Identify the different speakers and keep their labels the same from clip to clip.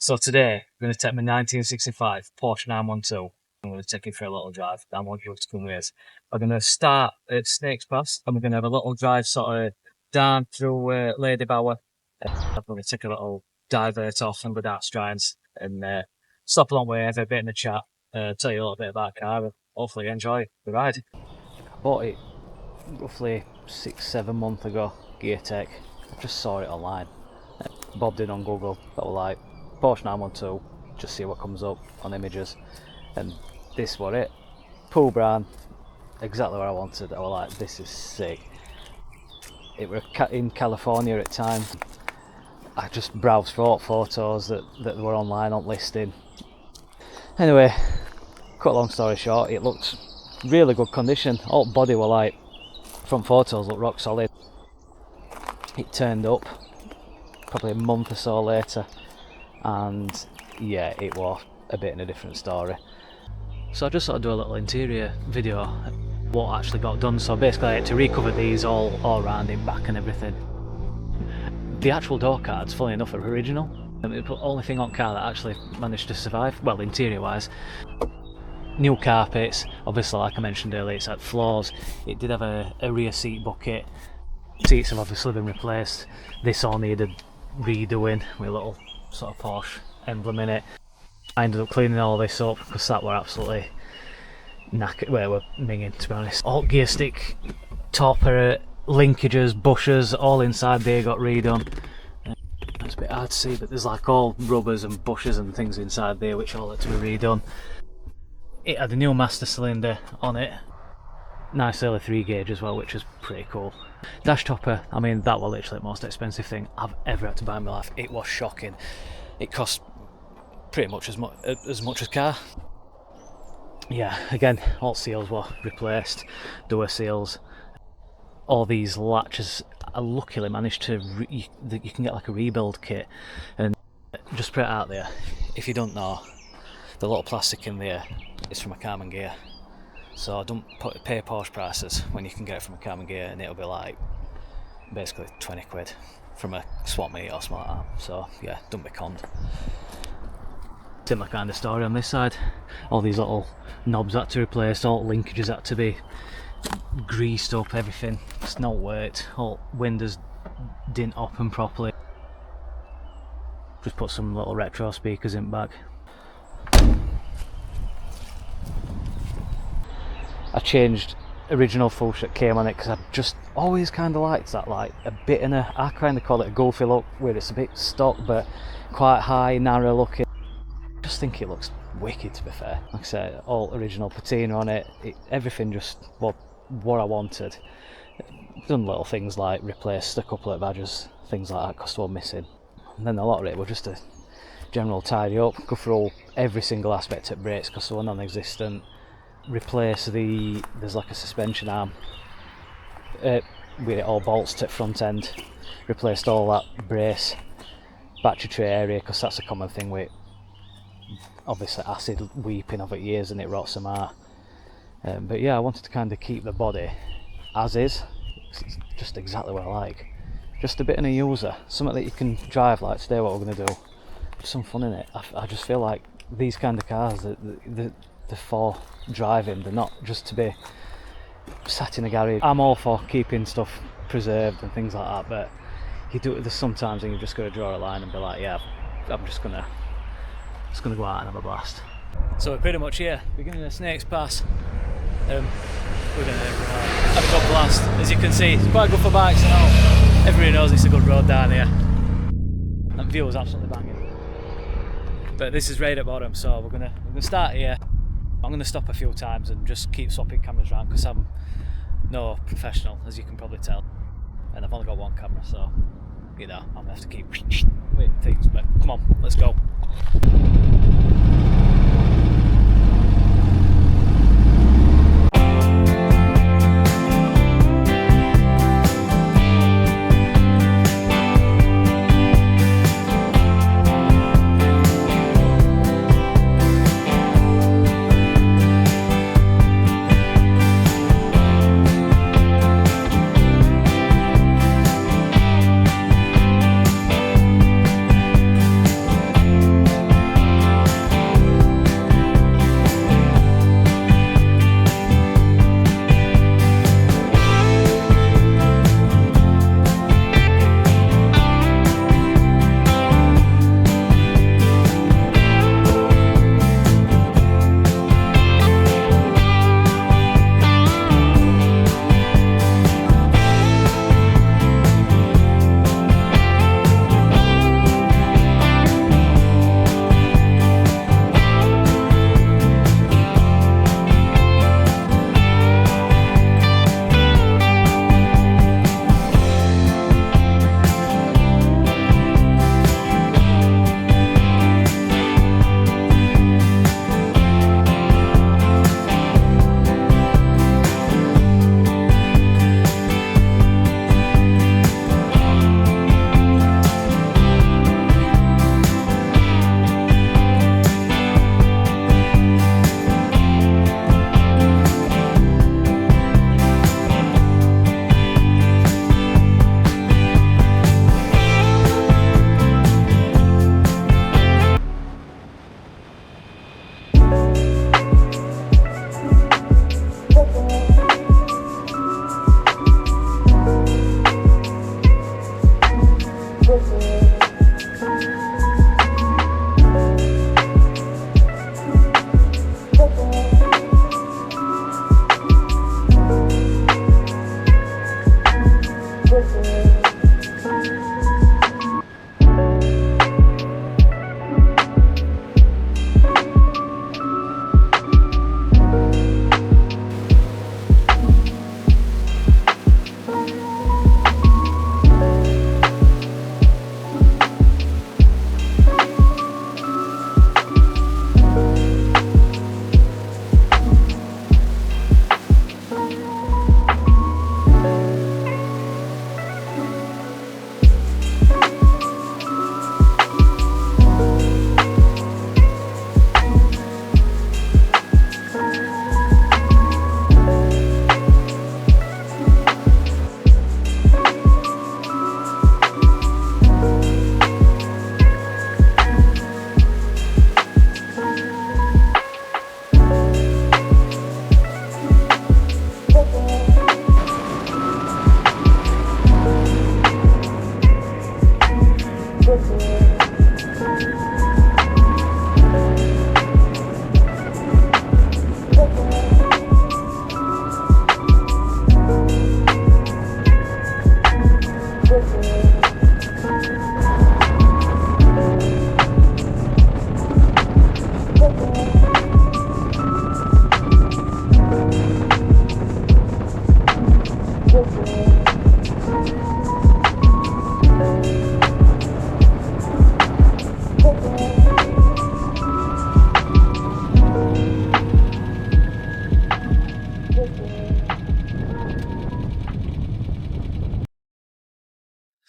Speaker 1: So today, I'm going to take my 1965 Porsche 912. I'm going to take it for a little drive. I want you to come with us. We're going to start at Snake's Pass, and we're going to have a little drive sort of down through Lady Bower. I'm going to take a little divert off and go down Strides and stop along the way, have a bit in the chat, tell you a little bit about the car, and hopefully enjoy the ride. I bought it roughly 6-7 months ago, Gear Tech. I just saw it online. Bobbed in on Google, that was like Porsche 912, just see what comes up on images, and this was it. Pool brand, exactly what I wanted. I was like, this is sick. It were in California at the time. I just browsed for photos that were online on listing. Anyway, cut a long story short, it looked really good condition. All body were like, from photos, looked rock solid. It turned up probably a month or so later, and yeah, it was a bit in a different story. So I just sort of do a little interior video, what actually got done. So basically I had to recover these all around in back and everything. The actual door cards, funny enough, are original. It's the only thing on car that actually managed to survive, well, interior wise. New carpets, obviously like I mentioned earlier, it's had floors. It did have a rear seat bucket. Seats have obviously been replaced. This all needed redoing with a little sort of Porsche emblem in it. I ended up cleaning all this up because that were absolutely knackered, well, we're minging to be honest. Alt gear stick, topper, linkages, bushes, all inside there got redone. It's a bit hard to see, but there's like all rubbers and bushes and things inside there which all had to be redone. It had a new master cylinder on it. Nice early 3 gauge as well, which is pretty cool. Dash topper, I mean, that was literally the most expensive thing I've ever had to buy in my life. It was shocking. It cost pretty much as much as car. Yeah, again, all seals were replaced, door seals. All these latches, I luckily managed to, you can get like a rebuild kit, and just put it out there, if you don't know, the little plastic in there is from a Carman gear. So don't pay Porsche prices when you can get it from a Carman gear, and it'll be like basically 20 quid from a swap meet or something like that. So yeah, don't be conned. Similar kind of story on this side. All these little knobs had to replace, all linkages had to be greased up, everything. It's not worked. All windows didn't open properly. Just put some little retro speakers in back. I changed original full shot came on it because I just always kind of liked that, like a bit in a, I kind of call it a goofy look, where it's a bit stock but quite high, narrow looking. I just think it looks wicked, to be fair. Like I said, all original patina on it, everything just what I wanted. Done little things like replaced a couple of badges, things like that, because they were missing. And then a lot of it was just a general tidy up, go through every single aspect of brakes because they were non-existent. Replace there's like a suspension arm with it all bolts to the front end. Replaced all that brace, battery tray area, because that's a common thing with obviously acid weeping over years and it rots them out. But yeah, I wanted to kind of keep the body as is. It's just exactly what I like. Just a bit in a user, something that you can drive like today, what we're going to do. Just some fun in it. I just feel like these kind of cars, they're for driving, they're not just to be sat in a garage. I'm all for keeping stuff preserved and things like that, but you do it, there's sometimes when you've just got to draw a line and be like, yeah, I'm just gonna go out and have a blast. So we're pretty much here, beginning of Snake's Pass. We're gonna have a good blast. As you can see, it's quite good for bikes and all. Everybody knows it's a good road down here. That view is absolutely banging. But this is right at bottom, so we're gonna start here. I'm going to stop a few times and just keep swapping cameras around because I'm no professional, as you can probably tell, and I've only got one camera, so you know I'm going to have to keep with things. But come on, let's go.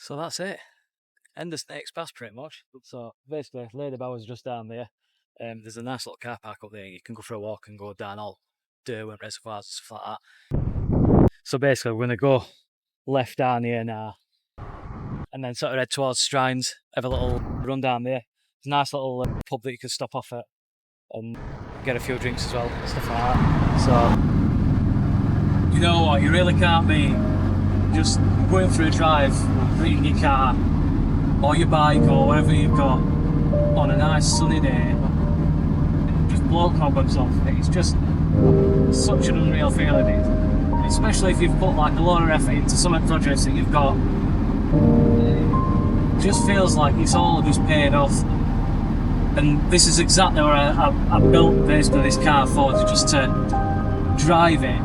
Speaker 1: So that's it. End of Snake's Pass pretty much. So basically, Lady Bower's just down there. There's a nice little car park up there. You can go for a walk and go down all Derwent reservoirs and stuff like that. So basically, we're going to go left down here now, and then sort of head towards Strines. Have a little run down there. There's a nice little pub that you can stop off at and get a few drinks as well, stuff like that. So you know what? You really can't be just going for a drive, in your car or your bike or whatever you've got on a nice sunny day, just blow cobwebs off. It's just such an unreal feeling, especially if you've put like a lot of effort into some of the projects that you've got. It just feels like it's all just paid off, and this is exactly what I built basically this car for, just to drive it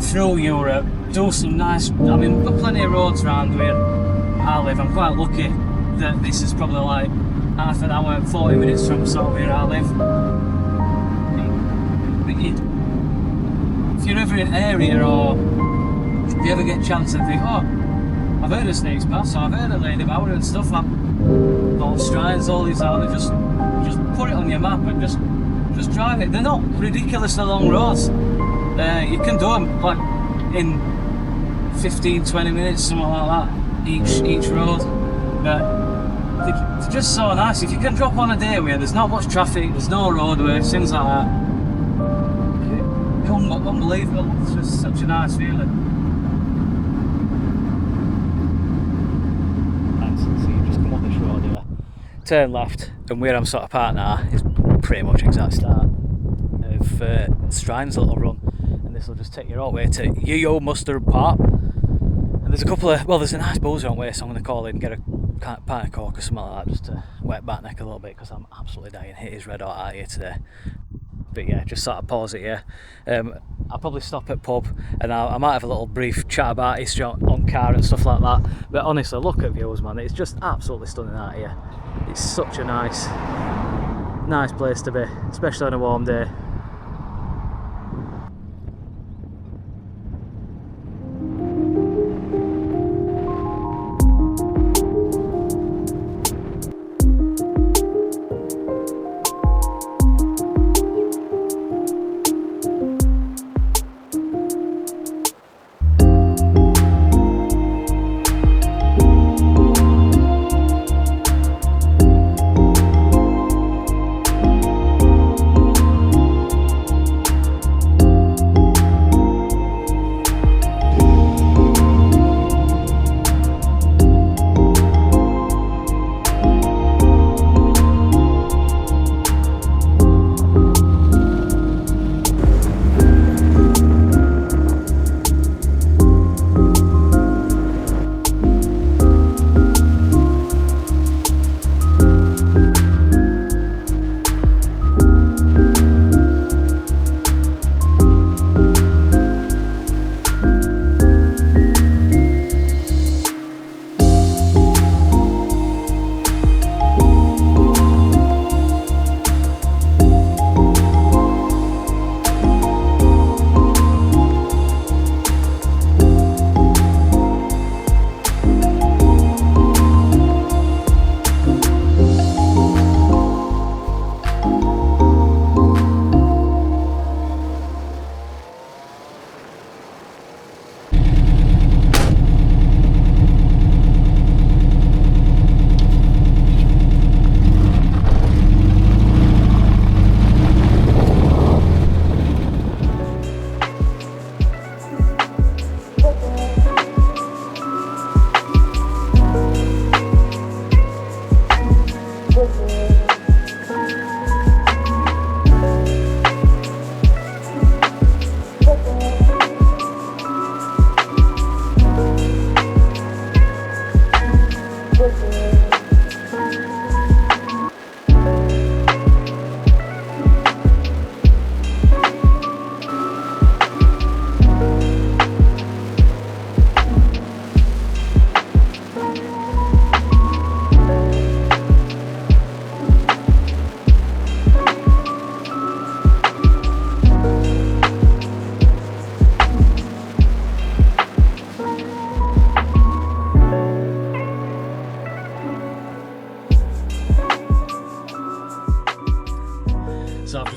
Speaker 1: through Europe, do some nice, I mean, we've got plenty of roads around where I live. I'm quite lucky that this is probably like half an hour, 40 minutes from sort of where I live. But if you're ever in an area, or if you ever get a chance to think, oh, I've heard of Snake's Pass, or I've heard of Lady Bower and stuff, like all Strides, all these out, just put it on your map and just drive it. They're not ridiculously long roads. You can do them like in 15-20 minutes, something like that, each road. But they're just so nice. If you can drop on a day where there's not much traffic, there's no roadways, things like that, unbelievable. It's just such a nice feeling. Nice. So you just come up this road here, turn left, and where I'm sort of parked now is pretty much exact start of Strine's little run. This will just take you all the way to Yo Mustard Park. And there's a couple of, well, there's a nice boozer on way, so I'm going to call in and get a pint of Coke or something like that, just to wet back neck a little bit, because I'm absolutely dying. It is red hot out here today. But yeah, just sort of pause it here. I'll probably stop at pub, and I might have a little brief chat about history on car and stuff like that. But honestly, look at views, man. It's just absolutely stunning out here. It's such a nice place to be, especially on a warm day.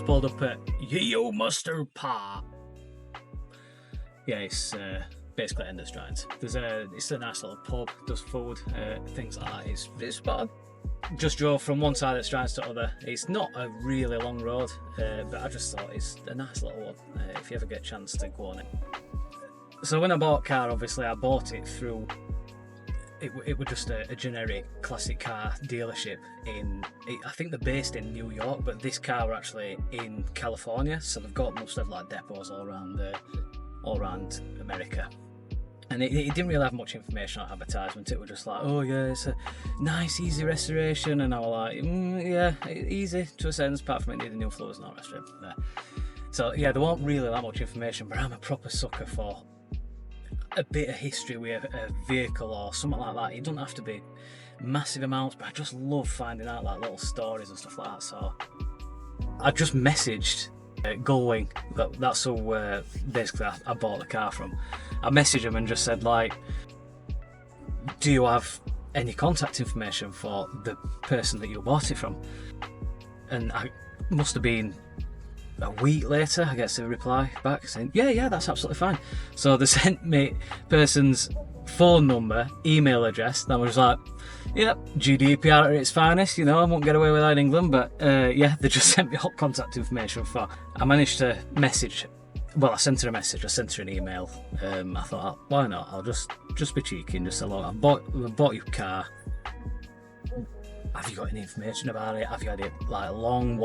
Speaker 1: pulled up at Yo Mustard Pa. Yeah, it's basically end of Strides. It's a nice little pub, does food, things like that. It's spot on. Just drove from one side of the Strides to the other. It's not a really long road, but I just thought it's a nice little one if you ever get a chance to go on it. So when I bought a car, obviously I bought it through, it was just a generic classic car dealership I think they're based in New York, but this car were actually in California, so they've got most of like depots all around America. And it didn't really have much information on advertisement. It was just like, oh yeah, it's a nice, easy restoration, and I was like, yeah, easy to a sense, apart from it needing new floors and all the rest of it. So yeah, there wasn't really that much information, but I'm a proper sucker for a bit of history with a vehicle or something like that. It doesn't have to be massive amounts, but I just love finding out like little stories and stuff like that. So I just messaged Gullwing, that's who basically I bought the car from. I messaged him and just said, like, do you have any contact information for the person that you bought it from? And I must have been a week later, I get a reply back saying, yeah, that's absolutely fine. So they sent me person's phone number, email address, and I was like, yep, GDPR at its finest, I won't get away with that in England, but yeah, they just sent me all contact information for. I managed to message, well, I sent her a message, I sent her an email. I thought, why not, I'll just be cheeky and just say, look, I bought your car. Have you got any information about it? Have you had it like long?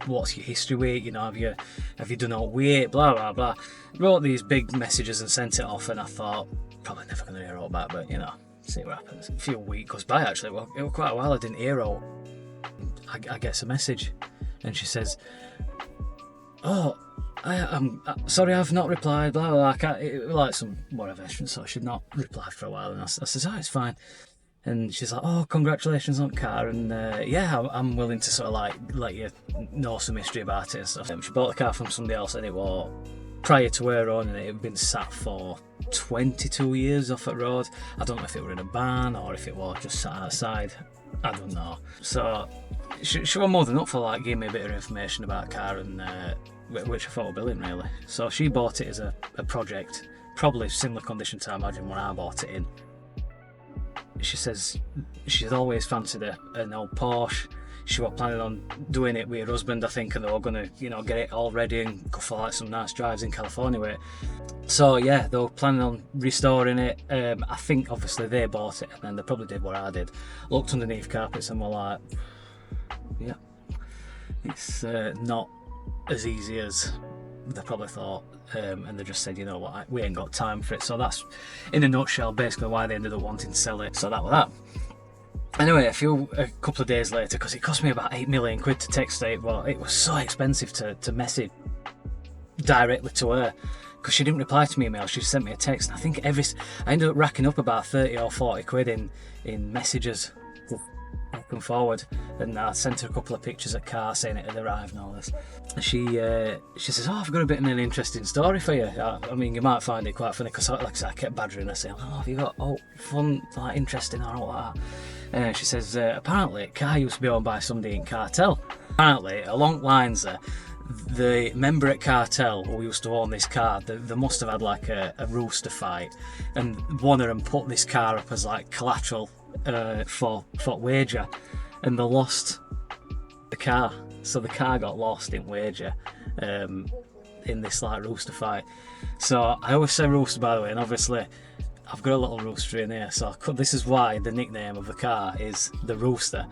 Speaker 1: What's your history with it? Have you done all with it? Blah blah blah. Wrote these big messages and sent it off, and I thought probably never going to hear all back, but see what happens. A few weeks goes by actually. Well, it was quite a while I didn't hear all. I get a message, and she says, "Oh, I'm sorry, I've not replied." Blah blah. blah. It was like some whatever, so I should not reply for a while. And I says, "Oh, it's fine." And she's like, oh, congratulations on the car, and yeah, I'm willing to sort of like let you know some history about it and stuff. She bought the car from somebody else, and it was prior to her own, and it had been sat for 22 years off at road. I don't know if it were in a barn or if it was just sat outside. I don't know. So she was more than up for like giving me a bit of information about the car, and which I thought was brilliant, really. So she bought it as a project, probably similar condition to I imagine when I bought it in. She says she's always fancied an old Porsche. She was planning on doing it with her husband, I think, and they were going to, get it all ready and go for like some nice drives in California with it. So yeah, they were planning on restoring it. I think obviously they bought it, and then they probably did what I did. Looked underneath carpets and were like, yeah, it's not as easy as they probably thought. And they just said, you know what, we ain't got time for it. So that's, in a nutshell, basically why they ended up wanting to sell it. So that was that. Anyway, a couple of days later, because it cost me about 8 million quid to text it, well, it was so expensive to message directly to her, because she didn't reply to me email, she sent me a text, and I think I ended up racking up about 30 or 40 quid in messages back and forward, and I sent her a couple of pictures of car saying it had arrived and all this. And she says, oh, I've got a bit of an interesting story for you. I mean, you might find it quite funny, because like I said, I kept badgering her saying, oh, have you got fun, like interesting or all like that? And she says, apparently car used to be owned by somebody in Cartel. Apparently, along lines there, the member at Cartel who used to own this car, they must have had like a rooster fight, and one of them put this car up as like collateral for wager, and they lost the car. So the car got lost in wager in this like rooster fight. So I always say rooster, by the way, and obviously I've got a little rooster in here, so this is why the nickname of the car is the Rooster.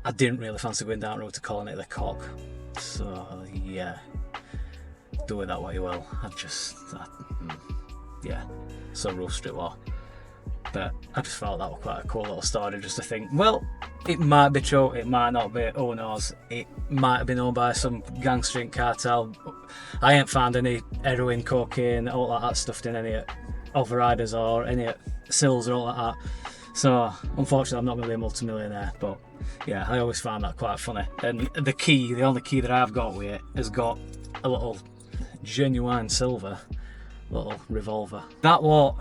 Speaker 1: I didn't really fancy going down the road to calling it the Cock, so yeah, do with that what you will. Yeah, so Rooster it was. But I just felt that was quite a cool little story, just to think, well, it might be true, it might not be, who knows, it might have been owned by some gangster in Cartel. I ain't found any heroin, cocaine, all like that stuffed in any overriders or any sills or all like that. So unfortunately I'm not going to be a multi-millionaire, but yeah, I always found that quite funny. And the only key that I've got with it has got a little genuine silver little revolver. That was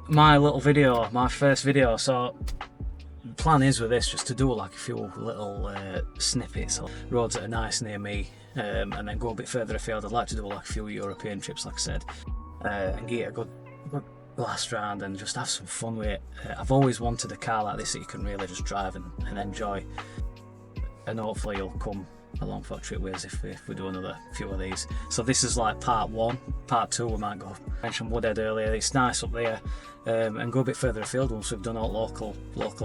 Speaker 1: my little video, my first video. So plan is with this just to do like a few little snippets, roads that are nice near me, and then go a bit further afield. I'd like to do like a few European trips, like I said, and get a good blast round and just have some fun with it. I've always wanted a car like this that you can really just drive and enjoy, and hopefully you'll come along for a trip with us if we do another few of these. So this is like part 1. Part 2 we might go. I mentioned Woodhead earlier, it's nice up there, and go a bit further afield once we've done all local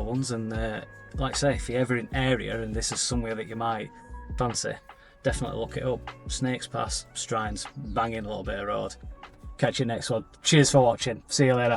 Speaker 1: ones. And like I say, if you're ever in area and this is somewhere that you might fancy, definitely look it up. Snakes Pass, Strines, banging a little bit of road. Catch you next one. Cheers for watching. See you later.